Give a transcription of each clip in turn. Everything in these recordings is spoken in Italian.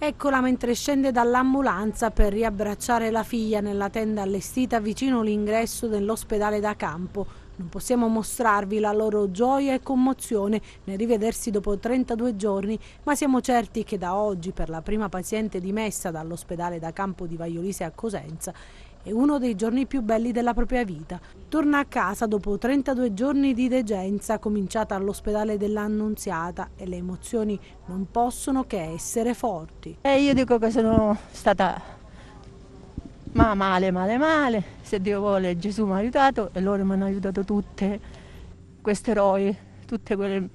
Eccola mentre scende dall'ambulanza per riabbracciare la figlia nella tenda allestita vicino l'ingresso dell'ospedale da campo. Non possiamo mostrarvi la loro gioia e commozione nel rivedersi dopo 32 giorni, ma siamo certi che da oggi, per la prima paziente dimessa dall'ospedale da campo di Vaiolise a Cosenza, è uno dei giorni più belli della propria vita. Torna a casa dopo 32 giorni di degenza cominciata all'ospedale dell'Annunziata e le emozioni non possono che essere forti. Io dico che sono stata male. Se Dio vuole, Gesù mi ha aiutato e loro mi hanno aiutato tutte, queste eroi, tutte quelle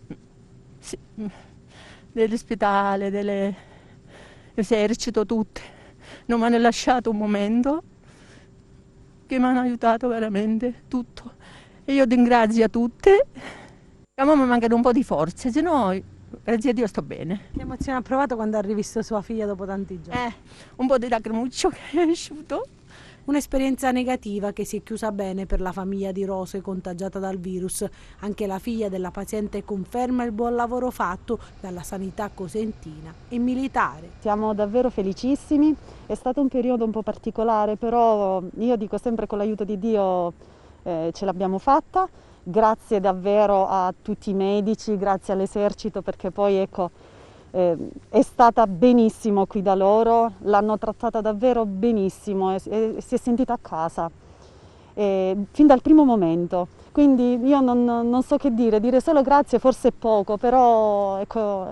dell'ospedale, dell'esercito, tutte. Non mi hanno lasciato un momento, che mi hanno aiutato veramente tutto. E io ringrazio a tutte. A me mi mancano un po' di forze, se no, grazie a Dio, sto bene. Che emozione ha provato quando ha rivisto sua figlia dopo tanti giorni? Un po' di lacrimuccio che è uscito. Un'esperienza negativa che si è chiusa bene per la famiglia di Rose contagiata dal virus. Anche la figlia della paziente conferma il buon lavoro fatto dalla sanità cosentina e militare. Siamo davvero felicissimi, è stato un periodo un po' particolare, però io dico sempre con l'aiuto di Dio ce l'abbiamo fatta. Grazie davvero a tutti i medici, grazie all'esercito, perché poi ecco, è stata benissimo qui da loro, l'hanno trattata davvero benissimo e si è sentita a casa fin dal primo momento. Quindi io non so che dire solo grazie forse è poco, però ecco,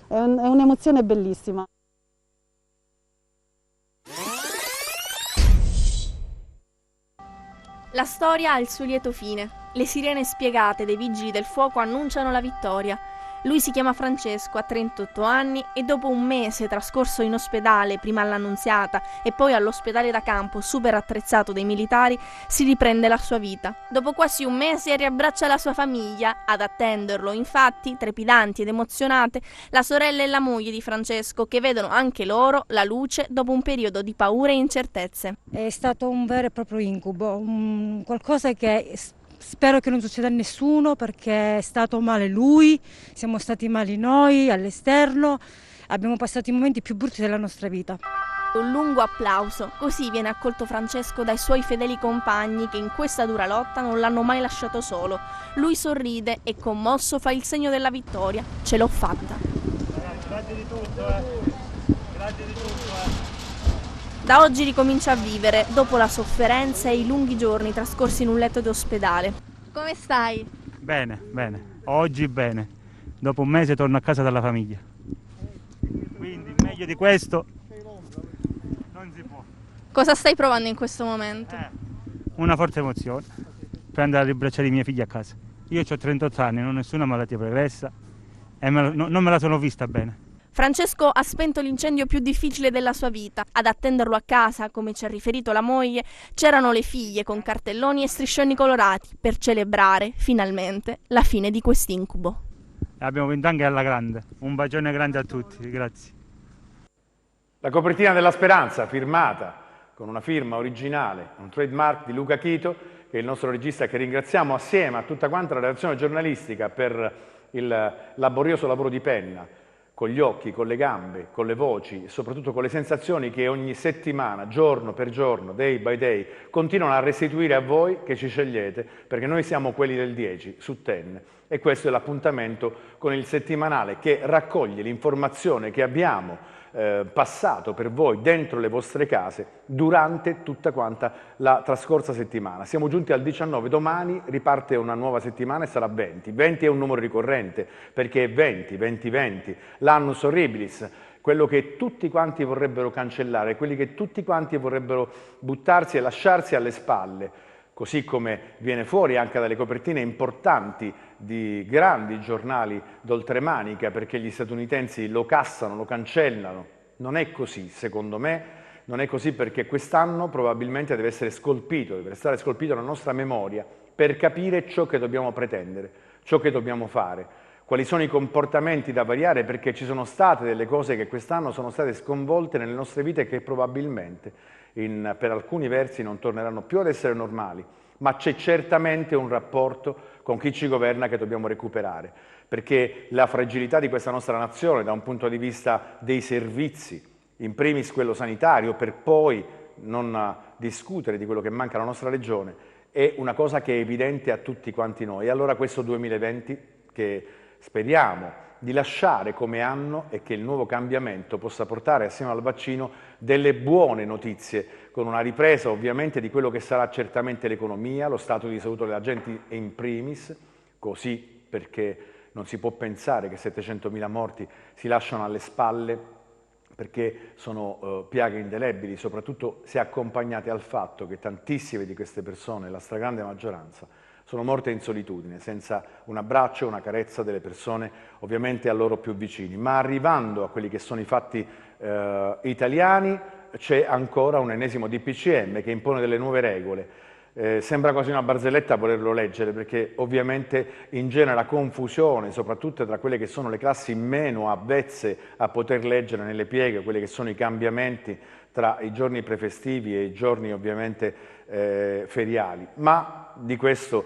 è un'emozione bellissima. La storia ha il suo lieto fine. Le sirene spiegate dei vigili del fuoco annunciano la vittoria. Lui si chiama Francesco, ha 38 anni e dopo un mese trascorso in ospedale, prima all'Annunziata e poi all'ospedale da campo super attrezzato dei militari, si riprende la sua vita. Dopo quasi un mese riabbraccia la sua famiglia. Ad attenderlo, infatti, trepidanti ed emozionate, la sorella e la moglie di Francesco, che vedono anche loro la luce dopo un periodo di paure e incertezze. È stato un vero e proprio incubo, qualcosa che spero che non succeda a nessuno, perché è stato male lui, siamo stati male noi all'esterno, abbiamo passato i momenti più brutti della nostra vita. Un lungo applauso, così viene accolto Francesco dai suoi fedeli compagni che in questa dura lotta non l'hanno mai lasciato solo. Lui sorride e commosso fa il segno della vittoria. Ce l'ho fatta. Grazie di tutto, grazie di tutto. Da oggi ricomincia a vivere, dopo la sofferenza e i lunghi giorni trascorsi in un letto d'ospedale. Come stai? Bene. Oggi bene. Dopo un mese torno a casa dalla famiglia. Quindi meglio di questo non si può. Cosa stai provando in questo momento? Una forte emozione per andare a riabbracciare i miei figli a casa. Io ho 38 anni, non ho nessuna malattia pregressa e non me la sono vista bene. Francesco ha spento l'incendio più difficile della sua vita. Ad attenderlo a casa, come ci ha riferito la moglie, c'erano le figlie con cartelloni e striscioni colorati per celebrare, finalmente, la fine di quest'incubo. Abbiamo vinto anche alla grande. Un bacione grande a tutti, grazie. La copertina della Speranza, firmata con una firma originale, un trademark di Luca Chito, che è il nostro regista che ringraziamo assieme a tutta quanta la redazione giornalistica per il laborioso lavoro di penna, con gli occhi, con le gambe, con le voci e soprattutto con le sensazioni che ogni settimana, giorno per giorno, day by day, continuano a restituire a voi che ci scegliete, perché noi siamo quelli del 10 su Ten e questo è l'appuntamento con il settimanale che raccoglie l'informazione che abbiamo passato per voi dentro le vostre case durante tutta quanta la trascorsa settimana. Siamo giunti al 19, domani riparte una nuova settimana e sarà 20. 20 è un numero ricorrente perché è 20, l'annus horribilis, quello che tutti quanti vorrebbero cancellare, quelli che tutti quanti vorrebbero buttarsi e lasciarsi alle spalle, così come viene fuori anche dalle copertine importanti di grandi giornali d'oltremanica, perché gli statunitensi lo cassano, lo cancellano. Non è così, secondo me, non è così perché quest'anno probabilmente deve essere scolpito, deve restare scolpito nella nostra memoria per capire ciò che dobbiamo pretendere, ciò che dobbiamo fare, quali sono i comportamenti da variare, perché ci sono state delle cose che quest'anno sono state sconvolte nelle nostre vite e che probabilmente per alcuni versi non torneranno più ad essere normali, ma c'è certamente un rapporto con chi ci governa che dobbiamo recuperare, perché la fragilità di questa nostra nazione da un punto di vista dei servizi, in primis quello sanitario, per poi non discutere di quello che manca alla nostra regione, è una cosa che è evidente a tutti quanti noi. E allora questo 2020 che speriamo di lasciare come anno e che il nuovo cambiamento possa portare assieme al vaccino delle buone notizie, con una ripresa ovviamente di quello che sarà certamente l'economia, lo stato di salute della gente in primis, così perché non si può pensare che 700.000 morti si lasciano alle spalle perché sono piaghe indelebili, soprattutto se accompagnate al fatto che tantissime di queste persone, la stragrande maggioranza, sono morte in solitudine, senza un abbraccio, una carezza delle persone ovviamente a loro più vicini. Ma arrivando a quelli che sono i fatti italiani, c'è ancora un ennesimo DPCM che impone delle nuove regole. Sembra quasi una barzelletta volerlo leggere, perché ovviamente ingenera confusione, soprattutto tra quelle che sono le classi meno avvezze a poter leggere nelle pieghe quelli che sono i cambiamenti tra i giorni prefestivi e i giorni ovviamente feriali. Ma di questo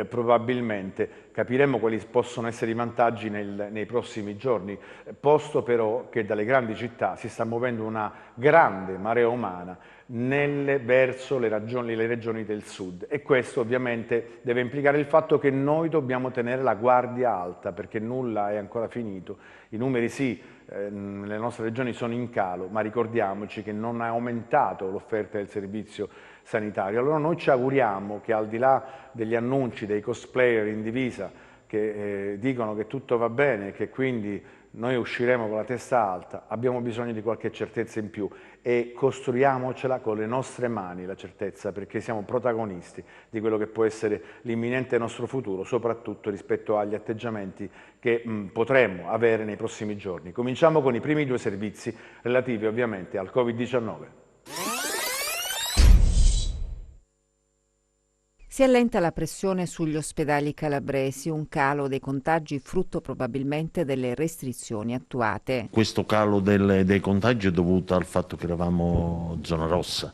probabilmente capiremo quali possono essere i vantaggi nei prossimi giorni, posto però che dalle grandi città si sta muovendo una grande marea umana verso le regioni del sud, e questo ovviamente deve implicare il fatto che noi dobbiamo tenere la guardia alta, perché nulla è ancora finito. I numeri sì, nelle nostre regioni sono in calo, ma ricordiamoci che non è aumentato l'offerta del servizio sanitario. Allora noi ci auguriamo che, al di là degli annunci dei cosplayer in divisa che dicono che tutto va bene e che quindi noi usciremo con la testa alta, abbiamo bisogno di qualche certezza in più, e costruiamocela con le nostre mani la certezza, perché siamo protagonisti di quello che può essere l'imminente nostro futuro, soprattutto rispetto agli atteggiamenti che potremmo avere nei prossimi giorni. Cominciamo con i primi due servizi relativi ovviamente al Covid-19. Si allenta la pressione sugli ospedali calabresi, un calo dei contagi frutto probabilmente delle restrizioni attuate. Questo calo dei contagi è dovuto al fatto che eravamo zona rossa.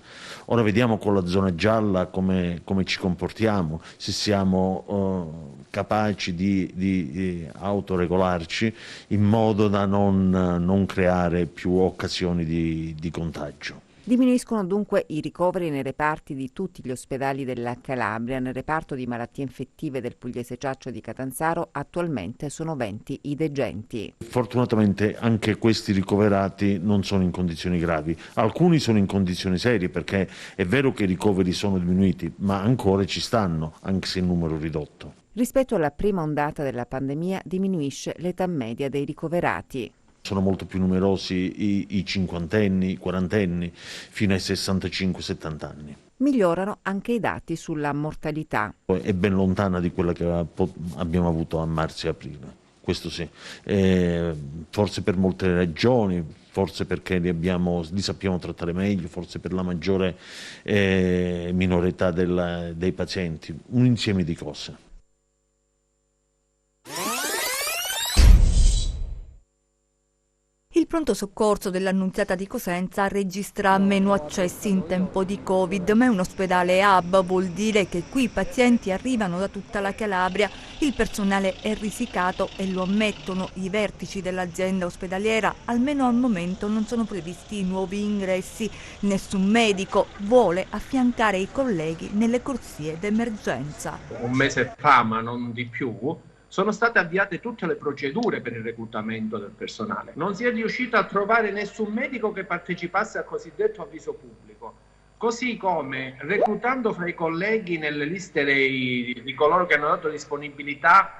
Ora vediamo con la zona gialla come ci comportiamo, se siamo capaci di autoregolarci in modo da non creare più occasioni di contagio. Diminuiscono dunque i ricoveri nei reparti di tutti gli ospedali della Calabria. Nel reparto di malattie infettive del Pugliese Ciaccio di Catanzaro attualmente sono 20 i degenti. Fortunatamente anche questi ricoverati non sono in condizioni gravi, alcuni sono in condizioni serie, perché è vero che i ricoveri sono diminuiti, ma ancora ci stanno, anche se in numero ridotto. Rispetto alla prima ondata della pandemia diminuisce l'età media dei ricoverati. Sono molto più numerosi i cinquantenni, i quarantenni, fino ai 65-70 anni. Migliorano anche i dati sulla mortalità. È ben lontana di quella che abbiamo avuto a marzo e aprile, questo sì. Forse per molte ragioni, forse perché li sappiamo trattare meglio, forse per la maggiore minore età dei pazienti, un insieme di cose. Il pronto soccorso dell'Annunziata di Cosenza registra meno accessi in tempo di Covid, ma è un ospedale hub, vuol dire che qui i pazienti arrivano da tutta la Calabria. Il personale è risicato e lo ammettono i vertici dell'azienda ospedaliera. Almeno al momento non sono previsti nuovi ingressi. Nessun medico vuole affiancare i colleghi nelle corsie d'emergenza. Un mese fa, ma non di più, sono state avviate tutte le procedure per il reclutamento del personale. Non si è riuscito a trovare nessun medico che partecipasse al cosiddetto avviso pubblico, così come reclutando fra i colleghi nelle liste di coloro che hanno dato disponibilità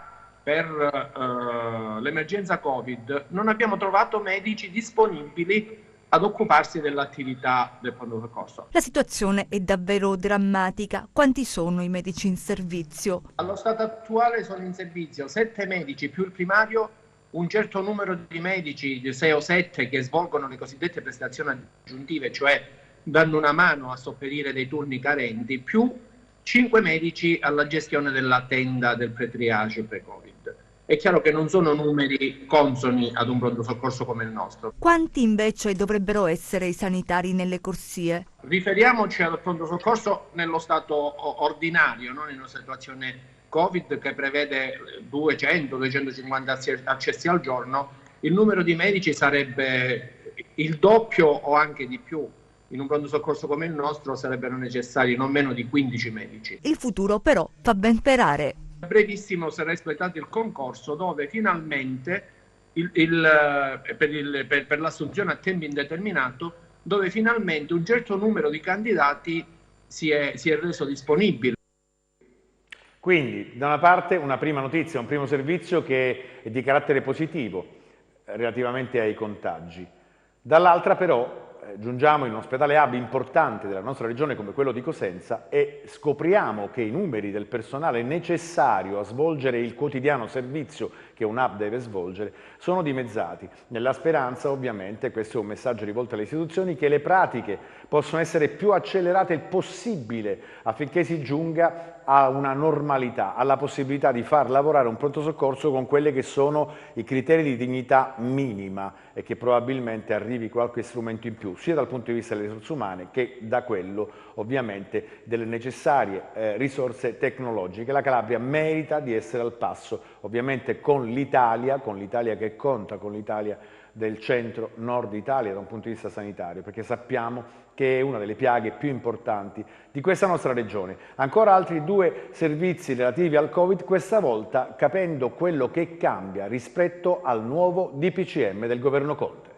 per l'emergenza Covid, non abbiamo trovato medici disponibili ad occuparsi dell'attività del pronto soccorso. La situazione è davvero drammatica. Quanti sono i medici in servizio? Allo stato attuale sono in servizio 7 medici più il primario, un certo numero di medici, 6 o 7, che svolgono le cosiddette prestazioni aggiuntive, cioè danno una mano a sopperire dei turni carenti, più 5 medici alla gestione della tenda del pre-triage pre-Covid. È chiaro che non sono numeri consoni ad un pronto soccorso come il nostro. Quanti invece dovrebbero essere i sanitari nelle corsie? Riferiamoci al pronto soccorso nello stato ordinario, non in una situazione Covid che prevede 200-250 accessi al giorno. Il numero di medici sarebbe il doppio o anche di più. In un pronto soccorso come il nostro sarebbero necessari non meno di 15 medici. Il futuro però fa ben sperare. Brevissimo sarà espletato il concorso dove finalmente per l'assunzione a tempo indeterminato, dove finalmente un certo numero di candidati si è reso disponibile. Quindi da una parte una prima notizia, un primo servizio che è di carattere positivo relativamente ai contagi, dall'altra però giungiamo in un ospedale hub importante della nostra regione come quello di Cosenza e scopriamo che i numeri del personale necessario a svolgere il quotidiano servizio che un hub deve svolgere sono dimezzati, nella speranza ovviamente, questo è un messaggio rivolto alle istituzioni, che le pratiche possono essere più accelerate il possibile affinché si giunga a una normalità, alla possibilità di far lavorare un pronto soccorso con quelli che sono i criteri di dignità minima e che probabilmente arrivi qualche strumento in più, sia dal punto di vista delle risorse umane che da quello ovviamente delle necessarie risorse tecnologiche. La Calabria merita di essere al passo ovviamente con l'Italia che conta, con l'Italia del centro-nord Italia da un punto di vista sanitario, perché sappiamo che è una delle piaghe più importanti di questa nostra regione. Ancora altri 2 servizi relativi al Covid, questa volta capendo quello che cambia rispetto al nuovo DPCM del governo Conte.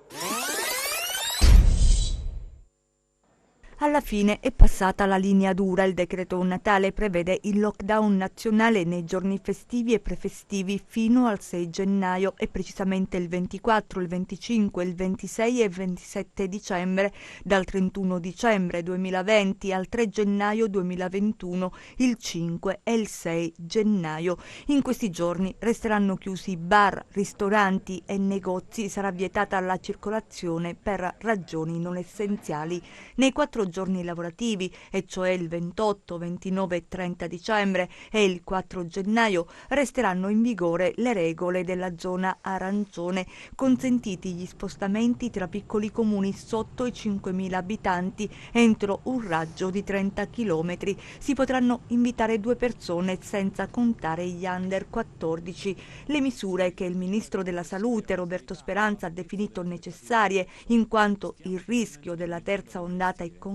Alla fine è passata la linea dura. Il decreto Natale prevede il lockdown nazionale nei giorni festivi e prefestivi fino al 6 gennaio e precisamente il 24, il 25, il 26 e il 27 dicembre, dal 31 dicembre 2020 al 3 gennaio 2021, il 5 e il 6 gennaio. In questi giorni resteranno chiusi bar, ristoranti e negozi, sarà vietata la circolazione per ragioni non essenziali. Nei 4 giorni lavorativi, e cioè il 28, 29 e 30 dicembre e il 4 gennaio, resteranno in vigore le regole della zona arancione, consentiti gli spostamenti tra piccoli comuni sotto i 5.000 abitanti entro un raggio di 30 km. Si potranno invitare 2 persone senza contare gli under 14. Le misure che il ministro della Salute Roberto Speranza ha definito necessarie in quanto il rischio della terza ondata è concreto,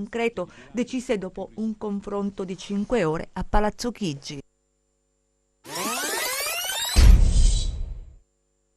decise dopo un confronto di 5 ore a Palazzo Chigi.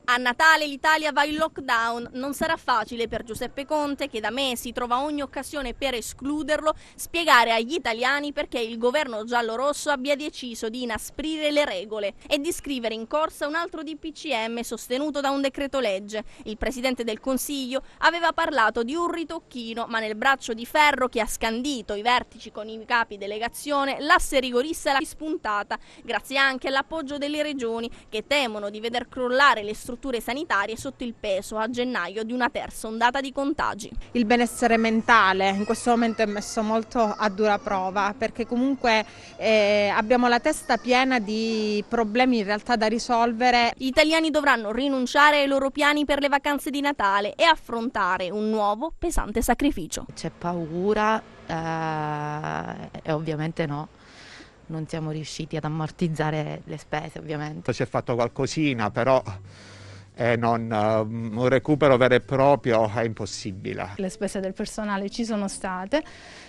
A Natale l'Italia va in lockdown. Non sarà facile per Giuseppe Conte, che da mesi trova ogni occasione per escluderlo, spiegare agli italiani perché il governo giallo-rosso abbia deciso di inasprire le regole e di scrivere in corsa un altro DPCM sostenuto da un decreto legge. Il Presidente del Consiglio aveva parlato di un ritocchino, ma nel braccio di ferro che ha scandito i vertici con i capi delegazione, l'asse rigorista l'ha spuntata, grazie anche all'appoggio delle regioni che temono di veder crollare le strutture sanitarie sotto il peso a gennaio di una terza ondata di contagi. Il benessere mentale in questo momento è messo molto a dura prova, perché comunque abbiamo la testa piena di problemi in realtà da risolvere. Gli italiani dovranno rinunciare ai loro piani per le vacanze di Natale e affrontare un nuovo pesante sacrificio. C'è paura e ovviamente non siamo riusciti ad ammortizzare le spese, ovviamente. Si è fatto qualcosina, però un recupero vero e proprio è impossibile. Le spese del personale ci sono state,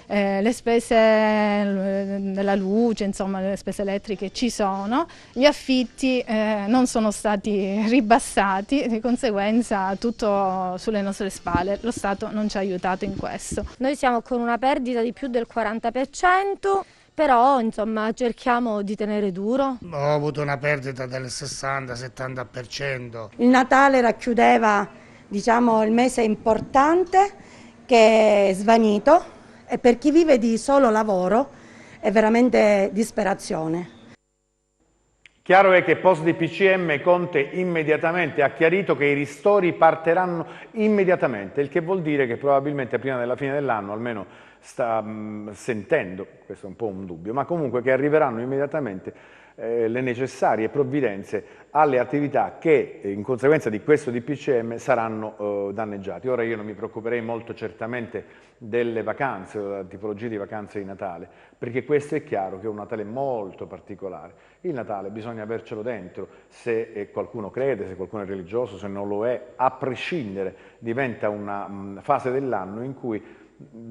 le spese della luce, insomma le spese elettriche ci sono, gli affitti non sono stati ribassati, di conseguenza tutto sulle nostre spalle, lo Stato non ci ha aiutato in questo. Noi siamo con una perdita di più del 40%. Però insomma cerchiamo di tenere duro. Ho avuto una perdita del 60-70%. Il Natale racchiudeva, diciamo, il mese importante che è svanito e per chi vive di solo lavoro è veramente disperazione. Chiaro è che post DPCM Conte immediatamente ha chiarito che i ristori parteranno immediatamente, il che vuol dire che probabilmente prima della fine dell'anno, almeno sta sentendo, questo è un po' un dubbio, ma comunque che arriveranno immediatamente le necessarie provvidenze alle attività che in conseguenza di questo DPCM saranno danneggiati. Ora io non mi preoccuperei molto certamente delle vacanze o della tipologia di vacanze di Natale, perché questo è chiaro che è un Natale molto particolare. Il Natale bisogna avercelo dentro, se qualcuno crede, se qualcuno è religioso, se non lo è, a prescindere, diventa una fase dell'anno in cui,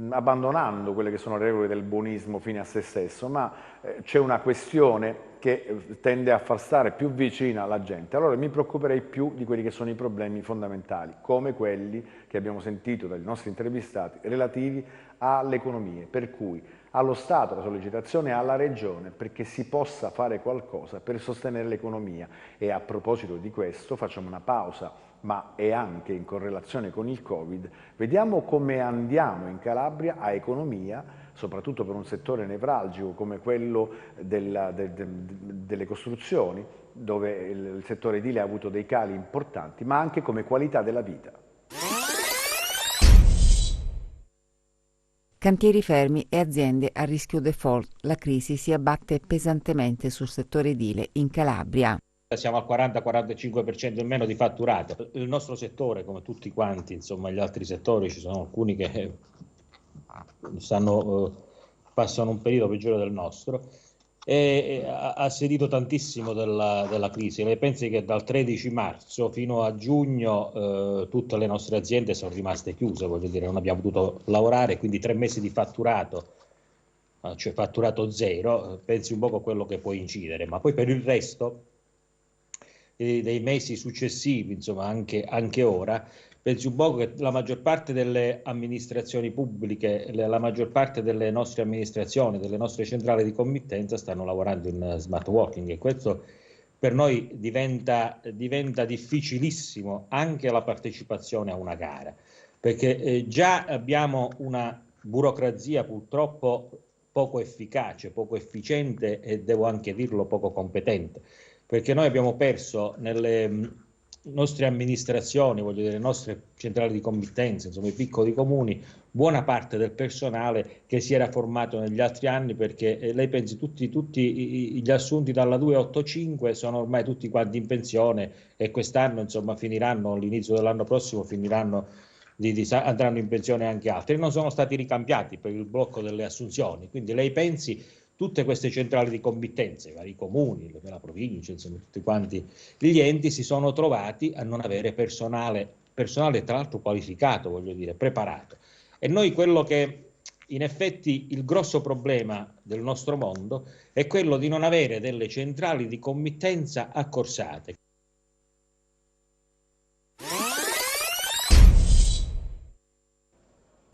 abbandonando quelle che sono le regole del buonismo fine a se stesso, ma c'è una questione che tende a far stare più vicina la gente. Allora mi preoccuperei più di quelli che sono i problemi fondamentali, come quelli che abbiamo sentito dai nostri intervistati, relativi alle economie, per cui allo Stato la sollecitazione alla Regione perché si possa fare qualcosa per sostenere l'economia. E a proposito di questo facciamo una pausa, ma è anche in correlazione con il Covid. Vediamo come andiamo in Calabria a economia, soprattutto per un settore nevralgico come quello delle costruzioni, dove il settore edile ha avuto dei cali importanti, ma anche come qualità della vita. Cantieri fermi e aziende a rischio default. La crisi si abbatte pesantemente sul settore edile in Calabria. Siamo al 40-45% in meno di fatturato. Il nostro settore, come tutti quanti, insomma, gli altri settori, ci sono alcuni che passano un periodo peggiore del nostro, e ha sentito tantissimo della crisi. Lei pensi che dal 13 marzo fino a giugno tutte le nostre aziende sono rimaste chiuse, voglio dire, non abbiamo potuto lavorare, quindi 3 mesi di fatturato, cioè fatturato zero, pensi un po' a quello che può incidere, ma poi per il resto dei mesi successivi, insomma anche ora, pensi un po' che la maggior parte delle amministrazioni pubbliche, la maggior parte delle nostre amministrazioni, delle nostre centrali di committenza stanno lavorando in smart working, e questo per noi diventa difficilissimo anche la partecipazione a una gara, perché già abbiamo una burocrazia purtroppo poco efficace, poco efficiente e devo anche dirlo poco competente, perché noi abbiamo perso nelle nostre amministrazioni, voglio dire, le nostre centrali di committenza, insomma i piccoli comuni, buona parte del personale che si era formato negli altri anni, perché lei pensi tutti gli assunti dalla 285 sono ormai tutti quanti in pensione, e quest'anno insomma finiranno, all'inizio dell'anno prossimo finiranno, andranno in pensione anche altri, non sono stati ricambiati per il blocco delle assunzioni. Quindi lei pensi tutte queste centrali di committenza, i vari comuni, la provincia, insomma tutti quanti gli enti si sono trovati a non avere personale tra l'altro qualificato, voglio dire, preparato. E noi quello che in effetti il grosso problema del nostro mondo è quello di non avere delle centrali di committenza accorsate.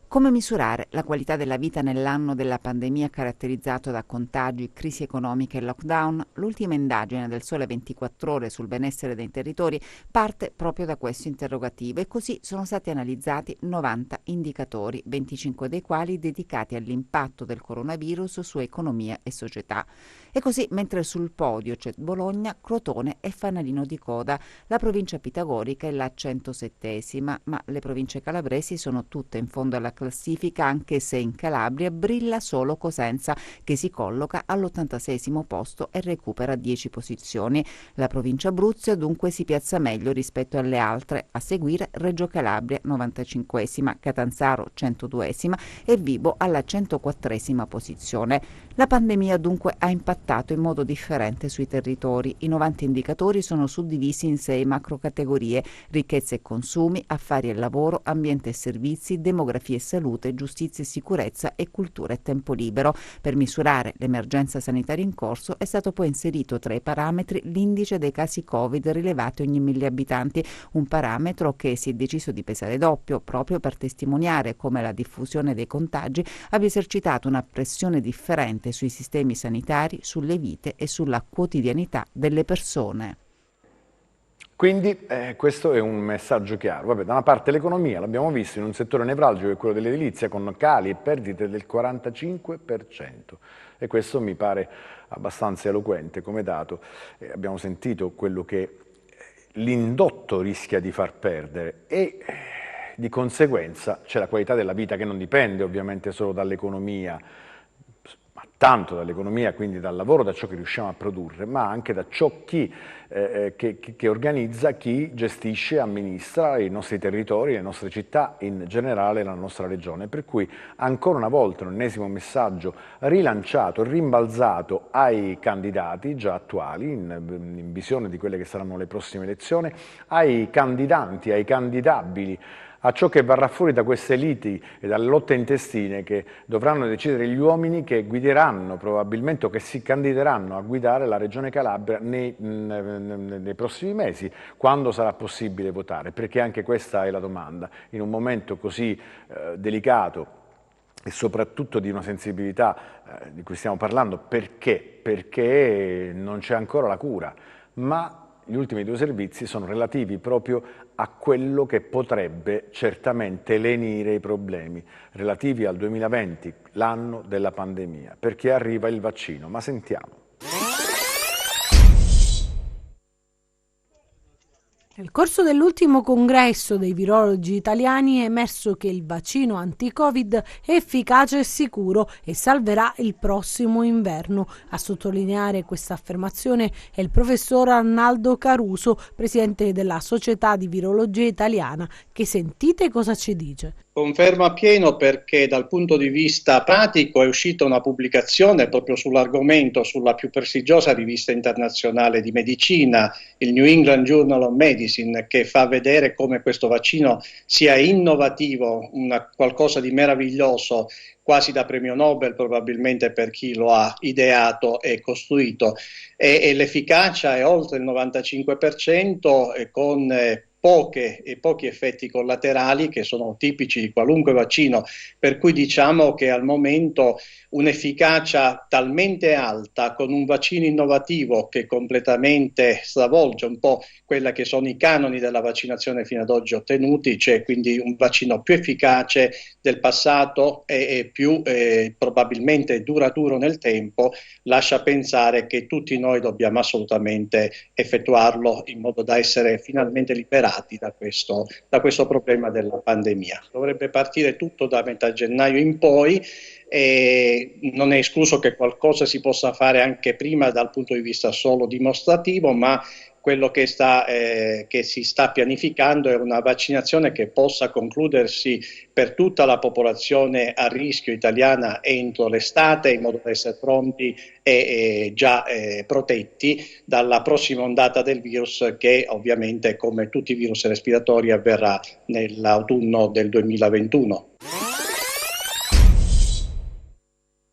Come misurare la qualità della vita nell'anno della pandemia caratterizzato da contagi, crisi economica e lockdown? L'ultima indagine del Sole 24 Ore sul benessere dei territori parte proprio da questo interrogativo, e così sono stati analizzati 90 indicatori, 25 dei quali dedicati all'impatto del coronavirus su economia e società. E così, mentre sul podio c'è Bologna, Crotone e fanalino di coda, la provincia pitagorica è la 107esima, ma le province calabresi sono tutte in fondo alla classifica, anche se in Calabria brilla solo Cosenza, che si colloca all'86esimo posto e recupera 10 posizioni. La provincia Abruzzo dunque si piazza meglio rispetto alle altre, a seguire Reggio Calabria 95esima, Catanzaro 102esima e Vibo alla 104esima posizione. La pandemia dunque ha impattato in modo differente sui territori. I 90 indicatori sono suddivisi in 6 macrocategorie: ricchezza e consumi, affari e lavoro, ambiente e servizi, demografia e salute, giustizia e sicurezza e cultura e tempo libero. Per misurare l'emergenza sanitaria in corso è stato poi inserito tra i parametri l'indice dei casi Covid rilevati ogni 1000 abitanti, un parametro che si è deciso di pesare doppio proprio per testimoniare come la diffusione dei contagi abbia esercitato una pressione differente sui sistemi sanitari, sulle vite e sulla quotidianità delle persone. Quindi questo è un messaggio chiaro. Vabbè, da una parte l'economia, l'abbiamo visto in un settore nevralgico che è quello dell'edilizia, con cali e perdite del 45%, e questo mi pare abbastanza eloquente come dato. Abbiamo sentito quello che l'indotto rischia di far perdere, e di conseguenza c'è la qualità della vita che non dipende ovviamente solo dall'economia, ma tanto dall'economia, quindi dal lavoro, da ciò che riusciamo a produrre, ma anche da ciò che organizza, chi gestisce, amministra i nostri territori, le nostre città, in generale la nostra regione. Per cui ancora una volta un ennesimo messaggio rilanciato, rimbalzato ai candidati già attuali, in visione di quelle che saranno le prossime elezioni, ai candidanti, ai candidabili, a ciò che verrà fuori da queste liti e dalle lotte intestine che dovranno decidere gli uomini che guideranno probabilmente o che si candideranno a guidare la Regione Calabria nei prossimi mesi, quando sarà possibile votare, perché anche questa è la domanda. In un momento così delicato e soprattutto di una sensibilità di cui stiamo parlando, perché non c'è ancora la cura, ma gli ultimi 2 servizi sono relativi proprio a quello che potrebbe certamente lenire i problemi relativi al 2020, l'anno della pandemia, perché arriva il vaccino. Ma sentiamo. Nel corso dell'ultimo congresso dei virologi italiani è emerso che il vaccino anti-Covid è efficace e sicuro e salverà il prossimo inverno. A sottolineare questa affermazione è il professor Arnaldo Caruso, presidente della Società di Virologia Italiana, che sentite cosa ci dice. Conferma pieno, perché dal punto di vista pratico è uscita una pubblicazione proprio sull'argomento sulla più prestigiosa rivista internazionale di medicina, il New England Journal of Medicine, che fa vedere come questo vaccino sia innovativo, qualcosa di meraviglioso, quasi da premio Nobel probabilmente per chi lo ha ideato e costruito, e l'efficacia è oltre il 95% e con pochi effetti collaterali che sono tipici di qualunque vaccino, per cui diciamo che al momento un'efficacia talmente alta con un vaccino innovativo che completamente stravolge un po' quella che sono i canoni della vaccinazione fino ad oggi ottenuti, c'è quindi un vaccino più efficace del passato e più probabilmente duraturo nel tempo, lascia pensare che tutti noi dobbiamo assolutamente effettuarlo in modo da essere finalmente liberati da questo problema della pandemia. Dovrebbe partire tutto da metà gennaio in poi, e non è escluso che qualcosa si possa fare anche prima dal punto di vista solo dimostrativo, ma quello che si sta pianificando è una vaccinazione che possa concludersi per tutta la popolazione a rischio italiana entro l'estate, in modo da essere pronti e già protetti dalla prossima ondata del virus, che ovviamente, come tutti i virus respiratori, avverrà nell'autunno del 2021.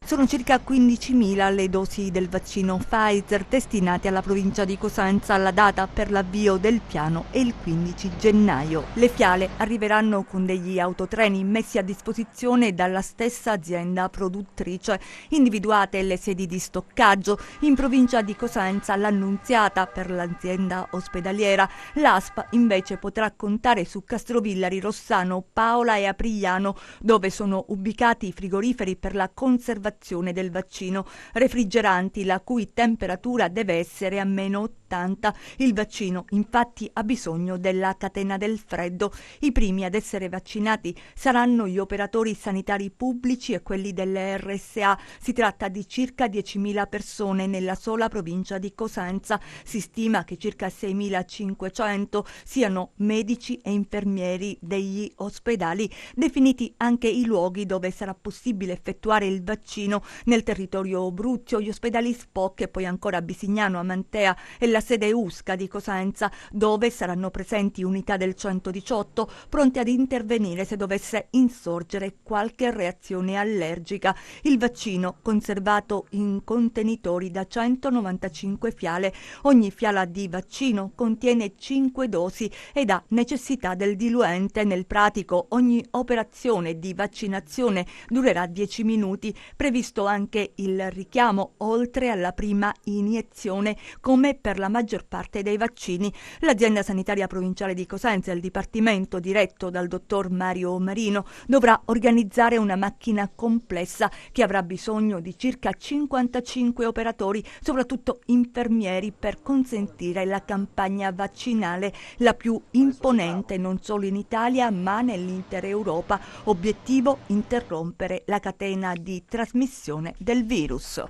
Sono circa 15.000 le dosi del vaccino Pfizer destinate alla provincia di Cosenza. La data per l'avvio del piano è il 15 gennaio. Le fiale arriveranno con degli autotreni messi a disposizione dalla stessa azienda produttrice. Individuate le sedi di stoccaggio. In provincia di Cosenza l'Annunziata per l'azienda ospedaliera. L'ASP invece potrà contare su Castrovillari, Rossano, Paola e Aprigliano, dove sono ubicati i frigoriferi per la conservazione del vaccino, refrigeranti la cui temperatura deve essere a meno 80. Il vaccino infatti ha bisogno della catena del freddo. I primi ad essere vaccinati saranno gli operatori sanitari pubblici e quelli delle RSA. Si tratta di circa 10.000 persone nella sola provincia di Cosenza. Si stima che circa 6.500 siano medici e infermieri degli ospedali. Definiti anche i luoghi dove sarà possibile effettuare il vaccino nel territorio Bruzio, gli ospedali Spock e poi ancora Bisignano, Amantea e la sede Usca di Cosenza, dove saranno presenti unità del 118 pronte ad intervenire se dovesse insorgere qualche reazione allergica. Il vaccino conservato in contenitori da 195 fiale. Ogni fiala di vaccino contiene 5 dosi ed ha necessità del diluente. Nel pratico ogni operazione di vaccinazione durerà 10 minuti. Previsto anche il richiamo oltre alla prima iniezione, come per la la maggior parte dei vaccini. L'azienda sanitaria provinciale di Cosenza e il dipartimento diretto dal dottor Mario Marino dovrà organizzare una macchina complessa che avrà bisogno di circa 55 operatori, soprattutto infermieri, per consentire la campagna vaccinale, la più imponente non solo in Italia ma nell'intera Europa. Obiettivo: interrompere la catena di trasmissione del virus.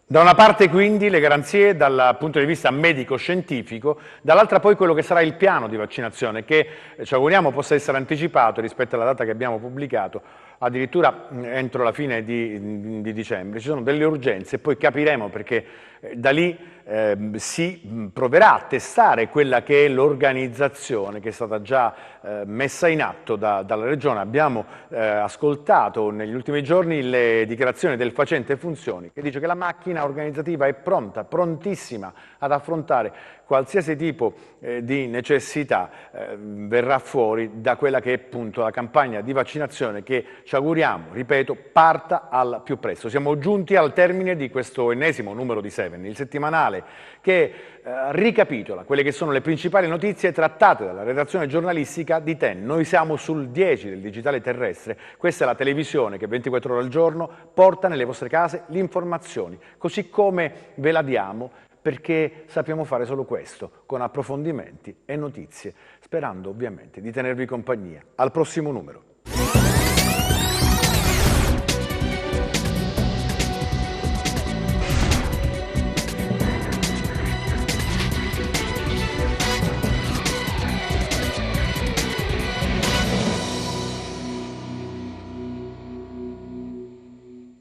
Da una parte quindi le garanzie dal punto di vista medico-scientifico, dall'altra poi quello che sarà il piano di vaccinazione che ci auguriamo possa essere anticipato rispetto alla data che abbiamo pubblicato, addirittura entro la fine di dicembre. Ci sono delle urgenze e poi capiremo perché da lì si proverà a testare quella che è l'organizzazione che è stata già messa in atto dalla Regione. Abbiamo ascoltato negli ultimi giorni le dichiarazioni del facente funzioni che dice che la macchina organizzativa è pronta, prontissima ad affrontare qualsiasi tipo di necessità verrà fuori da quella che è appunto la campagna di vaccinazione che ci auguriamo, ripeto, parta al più presto. Siamo giunti al termine di questo ennesimo numero di Seven, il settimanale che ricapitola quelle che sono le principali notizie trattate dalla redazione giornalistica di TEN. Noi siamo sul 10 del digitale terrestre, questa è la televisione che 24 ore al giorno porta nelle vostre case le informazioni, così come ve la diamo perché sappiamo fare solo questo, con approfondimenti e notizie, sperando ovviamente di tenervi compagnia. Al prossimo numero.